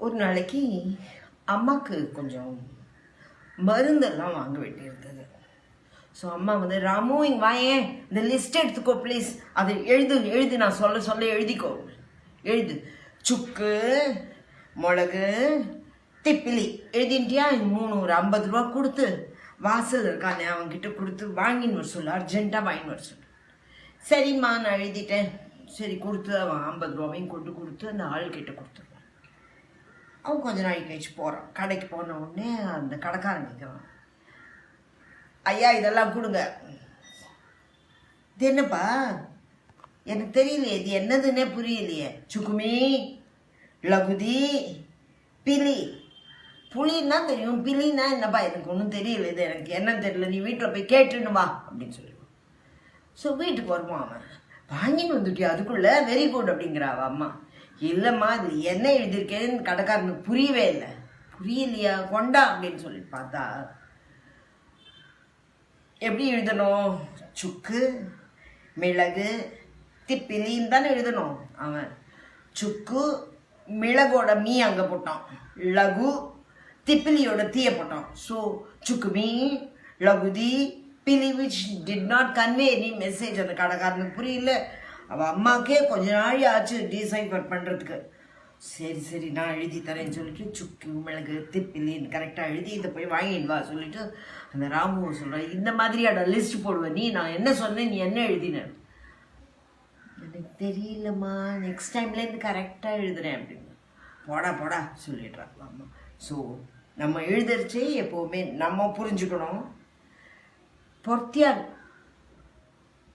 ஒரு நாளைக்கு அம்மாவுக்கு கொஞ்சம் மருந்தெல்லாம் வாங்க வேண்டியிருந்தது. ஸோ அம்மா வந்து ராமு இங்கே வாயேன், இந்த லிஸ்ட் எடுத்துக்கோ ப்ளீஸ், அது எழுது நான் சொல்ல எழுதிக்கோ, எழுது. சுக்கு, மிளகு, திப்பிலி எழுதிட்டியா? 3 ஒரு 50 ரூபா கொடுத்து வாசல் இருக்கானே அவன்கிட்ட கொடுத்து வாங்கின்னு வர சொல்லு, அர்ஜென்ட்டாக வாங்கின்னு வர சொல்லு. சரிம்மா நான் எழுதிட்டேன். சரி கொடுத்து அவன் 50 ரூபாவையும் கொடுத்து அந்த ஆள்கிட்ட கொடுத்துருவான். அவன் கொஞ்ச நாளைக்கு கழிச்சு போகிறான். கடைக்கு போன உடனே அந்த கடைக்காரன் கேட்குறான், ஐயா இதெல்லாம் கொடுங்க. இது என்னப்பா, எனக்கு தெரியலையே, இது என்னதுன்னே புரியலையே. சுக்குமி, லகுதி, பிலி. புளின்னா தெரியும், பிலின்னா என்னப்பா எனக்கு ஒன்றும் தெரியல, இது எனக்கு என்னன்னு தெரியல, நீ வீட்டில் போய் கேட்டுணுமா அப்படின்னு சொல்லுவான். ஸோ வீட்டுக்கு வருவான். அவன் வாங்கின்னு வந்துட்டியா அதுக்குள்ள, வெரி குட் அப்படிங்கிறாவ அம்மா. இல்லைம்மா இது என்ன எழுதியிருக்கேன்னு கடைக்காரனுக்கு புரியவே இல்லை. புரியலையா, கொண்டா அப்படின்னு சொல்லிட்டு பார்த்தா எப்படி எழுதணும், சுக்கு மிளகு திப்பிலின்னு தானே எழுதணும். அவன் சுக்கு மிளகோட மீ அங்கே போட்டான், லகு திப்பிலியோட தீய போட்டான். ஸோ சுக்கு மீ லகுதி பிலி, which did not convey any message. அந்த கடைக்காரனுக்கு புரியல. அவள் அம்மாவுக்கே கொஞ்ச நாள் ஆச்சு டிசைஃபர் பண்ணுறதுக்கு. சரி நான் எழுதி தரேன்னு சொல்லிட்டு சுக்கு மிளகு திப்பிலின்னு கரெக்டாக எழுதி இதை போய் வாங்கிட்டு வா சொல்லிட்டு அந்த ராமுவை சொல்கிறேன், இந்த மாதிரியாட லிஸ்ட் போடுவேன் நீ, நான் என்ன சொன்னேன் நீ என்ன எழுதினேன். எனக்கு தெரியலம்மா, நெக்ஸ்ட் டைம்லேருந்து கரெக்டாக எழுதுறேன் அப்படின்னு. போடா சொல்லிடுறான் அம்மா. ஸோ நம்ம எழுதுறச்சே எப்போவுமே நம்ம புரிஞ்சுக்கணும், பொறுத்தியாக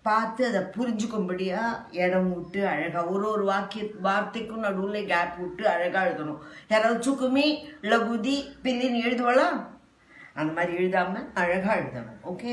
பார்த்து அதை புரிஞ்சுக்கும்படியா இடம் விட்டு அழகாக ஒரு வார்த்தைக்கும் நடுவில் கேப் விட்டு அழகாக எழுதணும். யாராவது சுக்குமி லகுதி பில்லின்னு எழுதுவாளா, அந்த மாதிரி எழுதாமல் அழகாக எழுதணும். ஓகே.